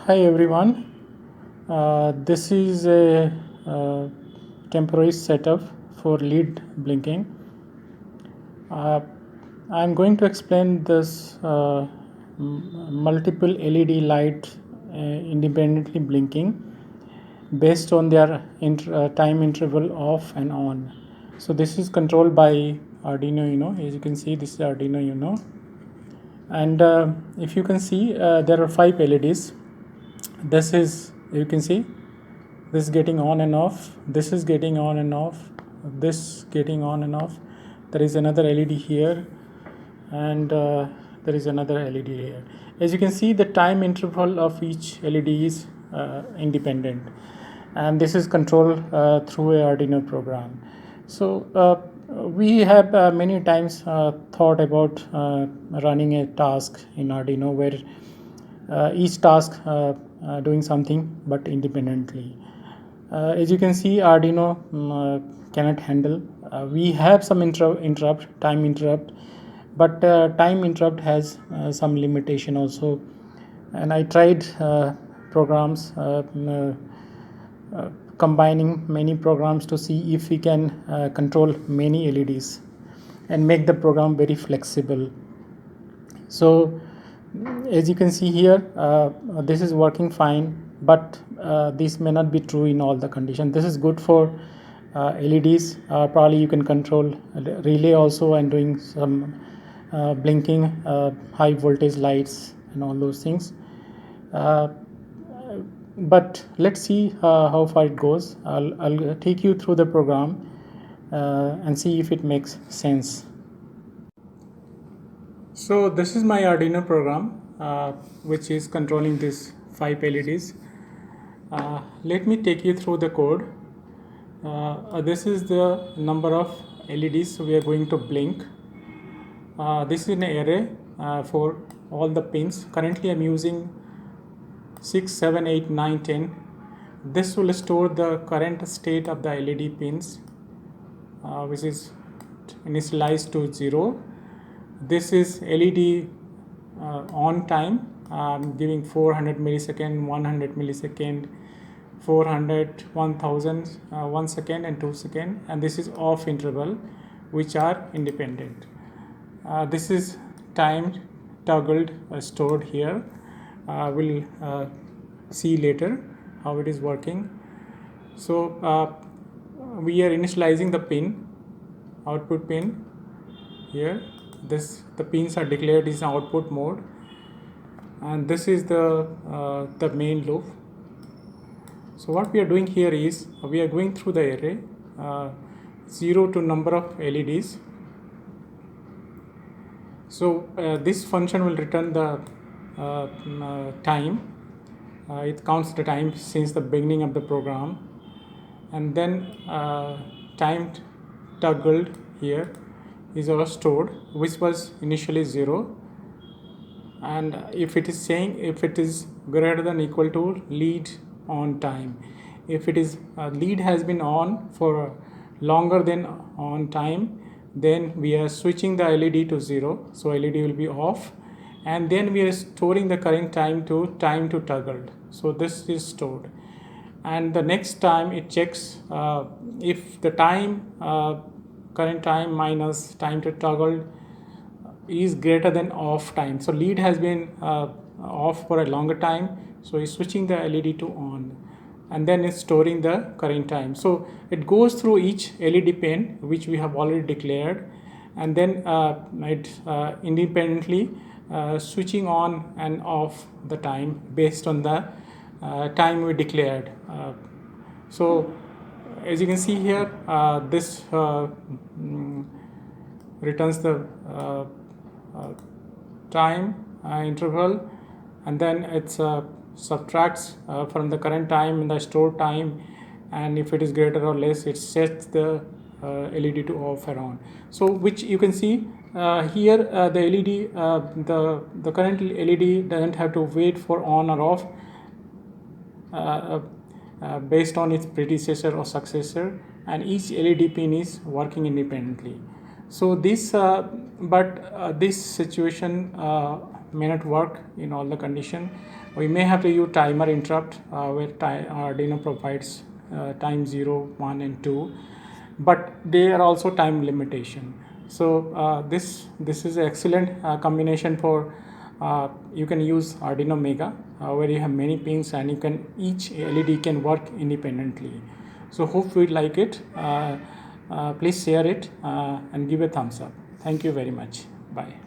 Hi everyone. This is a temporary setup for lead blinking. I'm going to explain this multiple LED lights independently blinking based on their time interval off and on. So this is controlled by Arduino UNO. As you can see, this is Arduino UNO. And if you can see, there are 5 LEDs. This is, you can see, this getting on and off, this is getting on and off, this getting on and off. There is another LED here, and there is another LED here. As you can see, the time interval of each LED is independent, and this is controlled through a Arduino program. So we have many times thought about running a task in Arduino where each task doing something but independently. As you can see, Arduino cannot handle. We have some time interrupt, but time interrupt has some limitation also. And I tried programs, combining many programs to see if we can control many LEDs and make the program very flexible. So as you can see here, this is working fine, but this may not be true in all the conditions. This is good for LEDs. Probably you can control relay also and doing some blinking high voltage lights and all those things. But let's see how far it goes. I'll take you through the program and see if it makes sense. So this is my Arduino program, which is controlling these 5 LEDs. Let me take you through the code. This is the number of LEDs we are going to blink. This is an array for all the pins. Currently I'm using 6, 7, 8, 9, 10. This will store the current state of the LED pins, which is initialized to 0. This is LED on time. I'm giving 400 millisecond, 100 millisecond, 400, 1000, 1 second and 2 second, and this is off interval, which are independent. This is time toggled stored here. We'll see later how it is working. So we are initializing the pin, output pin here. The pins are declared in output mode, and this is the main loop. So what we are doing here is we are going through the array 0 to number of LEDs. So this function will return the time. It counts the time since the beginning of the program, and then time toggled here is also stored, which was initially 0, and if it is saying if it is greater than equal to lead on time, if it is lead has been on for longer than on time, then we are switching the LED to 0, so LED will be off, and then we are storing the current time to toggled. So this is stored, and the next time it checks if the time current time minus time to toggle is greater than off time. So lead has been off for a longer time, so it's switching the LED to on, and then it's storing the current time. So it goes through each LED pin which we have already declared, and then it independently switching on and off the time based on the time we declared. So as you can see here, this returns the time interval, and then it subtracts from the current time and the stored time, and if it is greater or less, it sets the LED to off or on. So which you can see here, the LED, the current LED doesn't have to wait for on or off based on its predecessor or successor, and each LED pin is working independently. So this this situation may not work in all the condition. We may have to use timer interrupt where Arduino provides time 0, 1 and 2, but they are also time limitation. So this is an excellent combination for you can use Arduino Mega where you have many pins and each LED can work independently. So hope you like it. Please share it and give a thumbs up. Thank you very much. Bye.